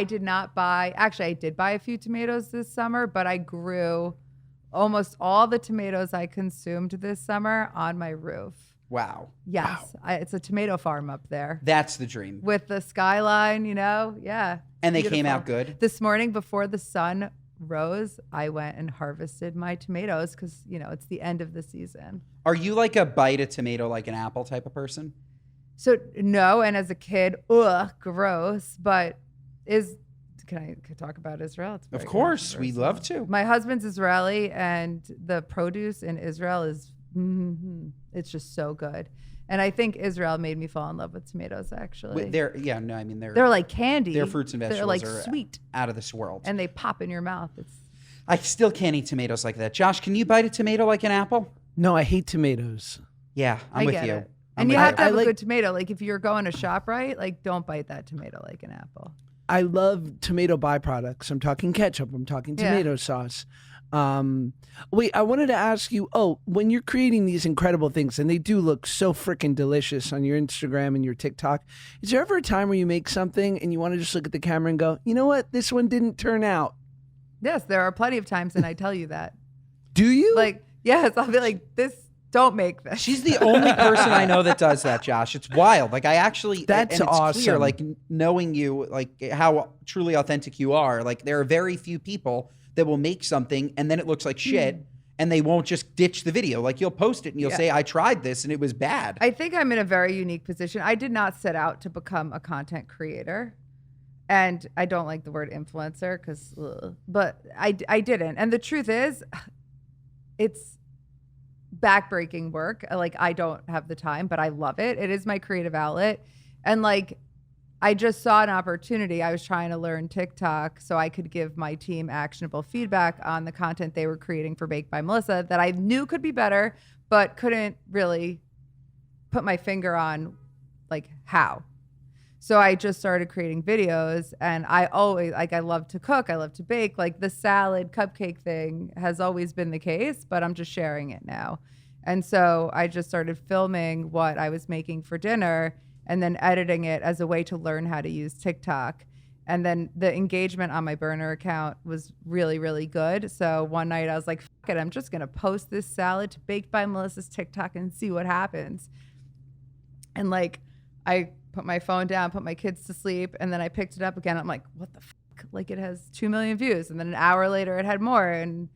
did not buy, actually I did buy a few tomatoes this summer, but I grew almost all the tomatoes I consumed this summer on my roof. Wow. Yes, it's a tomato farm up there That's the dream. with the skyline, yeah. And they came Beautiful. out good. This morning before the sun rose, I went and harvested my tomatoes because, it's the end of the season. Are you like a bite a tomato like an apple type of person? So no, and as a kid, gross, but can I talk about Israel? It's very Of course, we controversial. love to. My husband's Israeli and the produce in Israel is, it's just so good. And I think Israel made me fall in love with tomatoes, actually. They're They're like candy. their fruits and vegetables They're like are sweet out of this world. and they pop in your mouth. I still can't eat tomatoes like that. Josh, can you bite a tomato like an apple? No, I hate tomatoes. Yeah, I'm I with get you. it. I'm And you with have to I have a like- good tomato. Like if you're going to ShopRite, like don't bite that tomato like an apple. I love tomato byproducts. I'm talking ketchup. I'm talking Yeah. tomato sauce. Wait, I wanted to ask you, when you're creating these incredible things, and they do look so freaking delicious on your Instagram and your TikTok, is there ever a time where you make something and you want to just look at the camera and go, you know what, this one didn't turn out? Yes, there are plenty of times, and I tell you that. Do you? Like, yes, I'll be like, don't make this. She's the only person I know that does that, Josh. It's wild. Like I actually, That's and it's awesome. clear, like knowing you, like how truly authentic you are. Like there are very few people that will make something and then it looks like shit, and they won't just ditch the video. Like you'll post it and you'll say, I tried this and it was bad. I think I'm in a very unique position. I did not set out to become a content creator. And I don't like the word influencer but I didn't. And the truth is, it's backbreaking work. Like I don't have the time, but I love it. It is my creative outlet. And like, I just saw an opportunity. I was trying to learn TikTok so I could give my team actionable feedback on the content they were creating for Baked by Melissa that I knew could be better, but couldn't really put my finger on like how. So I just started creating videos, and I always, like, I love to cook. I love to bake. Like the salad cupcake thing has always been the case, but I'm just sharing it now. And so I just started filming what I was making for dinner and then editing it as a way to learn how to use TikTok. And then the engagement on my burner account was really, really good. So one night I was like, fuck it, I'm just going to post this salad to Baked by Melissa's TikTok and see what happens. And like, I put my phone down, put my kids to sleep, and then I picked it up again. I'm like, what the fuck? Like, it has 2 million views. And then an hour later it had more. And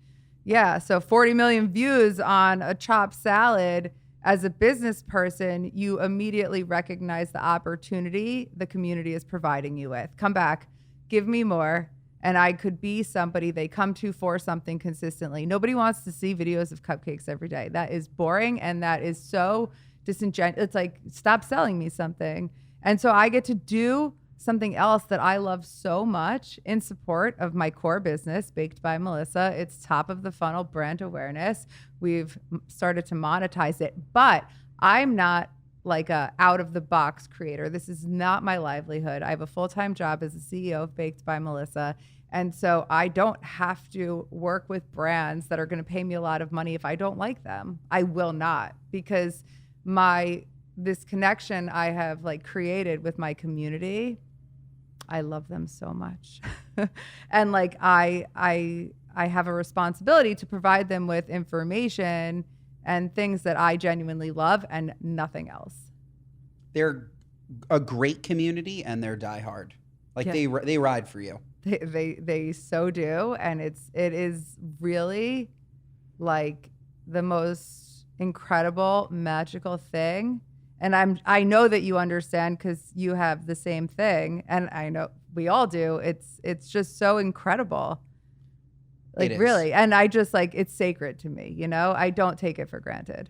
yeah, so 40 million views on a chopped salad. As a business person, you immediately recognize the opportunity the community is providing you with. Come back, give me more, and I could be somebody they come to for something consistently. Nobody wants to see videos of cupcakes every day. That is boring, and that is so disingenuous. It's like, stop selling me something. And so I get to do something else that I love so much in support of my core business, Baked by Melissa. It's top of the funnel brand awareness. We've started to monetize it, but I'm not like a out of the box creator. This is not my livelihood. I have a full-time job as the CEO of Baked by Melissa. And so I don't have to work with brands that are going to pay me a lot of money if I don't like them. I will not, because this connection I have like created with my community, I love them so much. And like I have a responsibility to provide them with information and things that I genuinely love and nothing else. They're a great community, and they're diehard. Like, Yeah. they ride for you. They so do, and it is really like the most incredible, magical thing. And I know that you understand because you have the same thing, and I know we all do. It's just so incredible, like, really. And I just, like, it's sacred to me. You know, I don't take it for granted.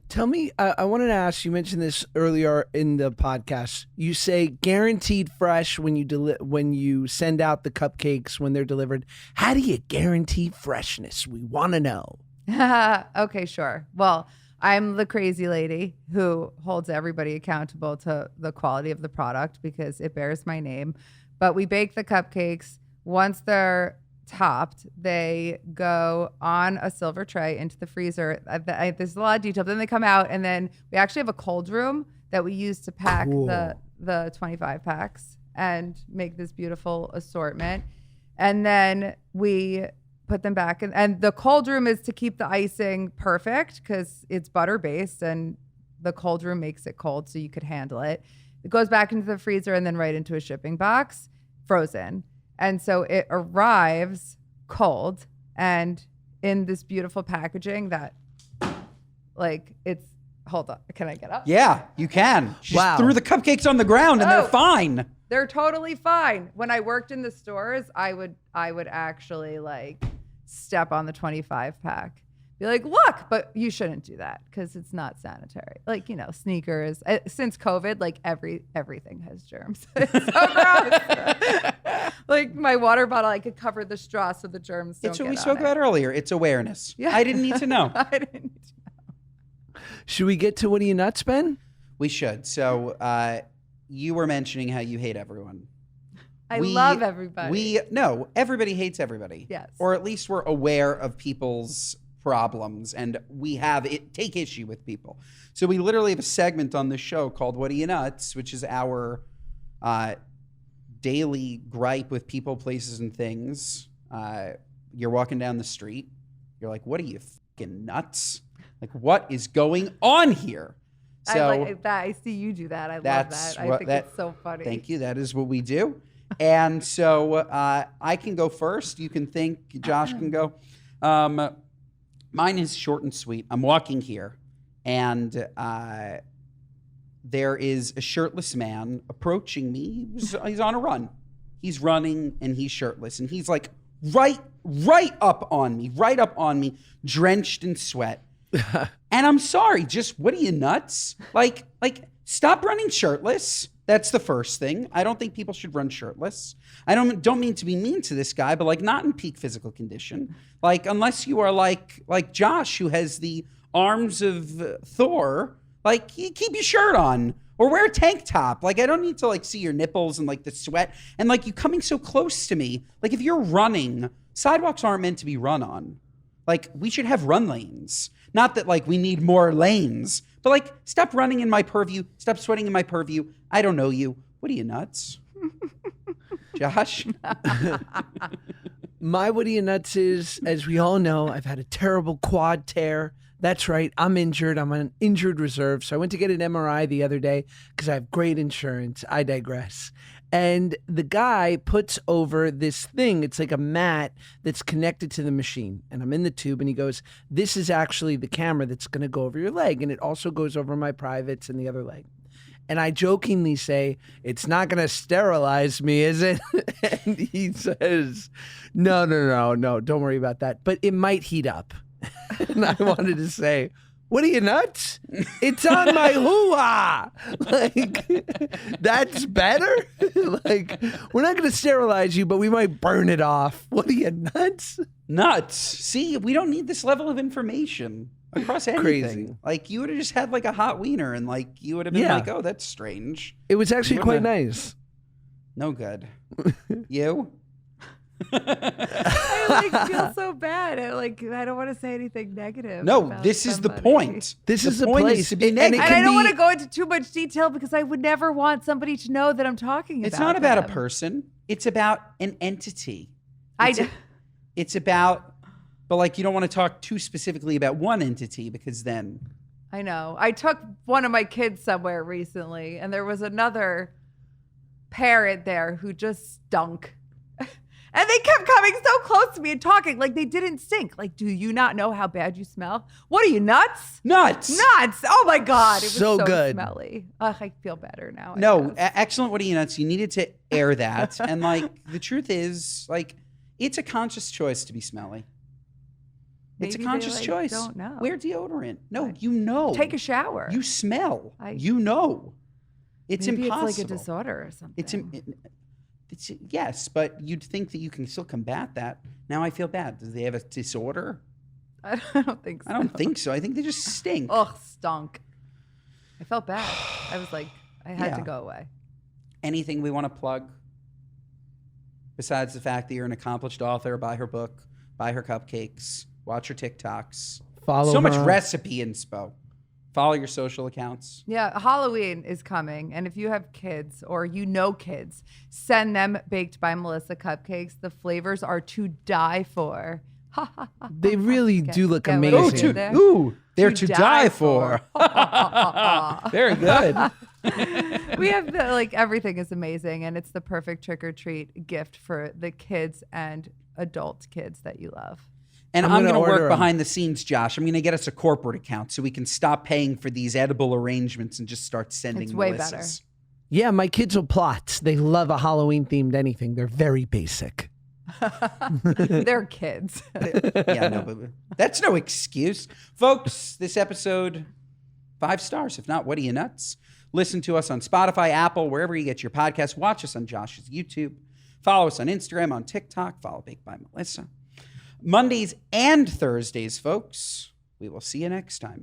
Tell me, I wanted to ask, you mentioned this earlier in the podcast. You say guaranteed fresh when you send out the cupcakes when they're delivered. How do you guarantee freshness? We want to know. Okay, sure. Well, I'm the crazy lady who holds everybody accountable to the quality of the product because it bears my name. But we bake the cupcakes. Once they're topped, they go on a silver tray into the freezer. There's a lot of detail. Then they come out, and then we actually have a cold room that we use to pack the 25 packs and make this beautiful assortment. And then we put them back. And the cold room is to keep the icing perfect because it's butter based, and the cold room makes it cold so you could handle it. It goes back into the freezer and then right into a shipping box, frozen. And so it arrives cold and in this beautiful packaging that, like, it's, hold on, can I get up? Yeah, you can. She Wow. just threw the cupcakes on the ground, and they're fine. They're totally fine. When I worked in the stores, I would actually, like, step on the 25 pack. Be like, look, but you shouldn't do that because it's not sanitary. Like, you know, sneakers. Since COVID, like, everything has germs. It's so gross. Like, my water bottle, I could cover the straw so the germs don't It's what get we on spoke it. about earlier. It's awareness. Yeah. I didn't need to know. I didn't need to. Should we get to what are you nuts, Ben? We should. So you were mentioning how you hate everyone. I love everybody. Everybody hates everybody. Yes. Or at least we're aware of people's problems, and we take issue with people. So we literally have a segment on this show called What Are You Nuts, which is our daily gripe with people, places, and things. You're walking down the street. You're like, what are you, fucking nuts? Like, what is going on here? So I like that. I see you do that. I love that. I think it's so funny. Thank you. That is what we do. And so I can go first. You can think. Josh can go. Mine is short and sweet. I'm walking here, and there is a shirtless man approaching me. He's on a run. He's running, and he's shirtless, and he's like right up on me, drenched in sweat. And I'm sorry, just what are you, nuts? Like stop running shirtless. That's the first thing. I don't think people should run shirtless. I don't mean to be mean to this guy, but like not in peak physical condition. Like unless you are like Josh, who has the arms of Thor, like you keep your shirt on or wear a tank top. Like I don't need to like see your nipples and like the sweat and like you coming so close to me. Like if you're running, sidewalks aren't meant to be run on. Like we should have run lanes. Not that like we need more lanes, but like stop running in my purview. Stop sweating in my purview. I don't know you. What are you, nuts? Josh? My what are you nuts is, as we all know, I've had a terrible quad tear. That's right. I'm injured. I'm on injured reserve. So I went to get an MRI the other day because I have great insurance. I digress. And the guy puts over this thing. It's like a mat that's connected to the machine. And I'm in the tube and he goes, this is actually the camera that's going to go over your leg. And it also goes over my privates and the other leg. And I jokingly say, it's not going to sterilize me, is it? And he says, no, don't worry about that. But it might heat up. And I wanted to say, what are you, nuts? It's on my hoo-ha. Like, that's better? Like, we're not going to sterilize you, but we might burn it off. What are you, nuts? Nuts. See, we don't need this level of information across anything. Crazy. Like you would have just had like a hot wiener and like you would have been like, oh, that's strange. It was actually You quite wouldn't have- nice. No good. You? I like feel so bad. I don't want to say anything negative. No, about this is the somebody. point. This The is the point place. is to be And it negative. And I can don't be- want to go into too much detail because I would never want somebody to know that I'm talking about It's not about a them. person. It's about an entity. I It's, d- it's about, but like you don't want to talk too specifically about one entity because then I know. I took one of my kids somewhere recently, and there was another parent there who just stunk. And they kept coming so close to me and talking like they didn't stink. Like, do you not know how bad you smell? What are you, nuts? nuts. Nuts! Oh my God. It was So so good. smelly. Ugh, I feel better now. I No, guess. excellent. What are you, nuts? You needed to air that. And like the truth is, like, it's a conscious choice to be smelly. It's a Maybe they, conscious like, choice. don't know. Wear deodorant. No, Right. you know. Take a shower. You smell. I- You know. It's Maybe impossible. It's like a disorder or something. It's yes, but you'd think that you can still combat that. Now I feel bad. Do they have a disorder? I don't think so. I don't think so. I think they just stink. Ugh, stunk. I felt bad. I was like, I had Yeah. to go away. Anything we want to plug besides the fact that you're an accomplished author? Buy her book, buy her cupcakes, watch her TikToks. Follow So much her. recipe inspo. Follow your social accounts. Yeah, Halloween is coming. And if you have kids or you know kids, send them Baked by Melissa cupcakes. The flavors are to die for. They really do look get what Ooh, I'm amazing. saying there? they're to die for. Very good. We have everything is amazing, and it's the perfect trick or treat gift for the kids and adult kids that you love. And I'm I'm gonna going to order work 'em. behind the scenes, Josh. I'm going to get us a corporate account so we can stop paying for these edible arrangements and just start sending It's way Melissas. better. Yeah, my kids will plot. They love a Halloween themed anything. They're very basic. They're kids. Yeah, no, but that's no excuse. Folks, this episode, 5 stars. If not, what are you, nuts? Listen to us on Spotify, Apple, wherever you get your podcasts. Watch us on Josh's YouTube. Follow us on Instagram, on TikTok. Follow Baked by Melissa. Mondays and Thursdays, folks. We will see you next time.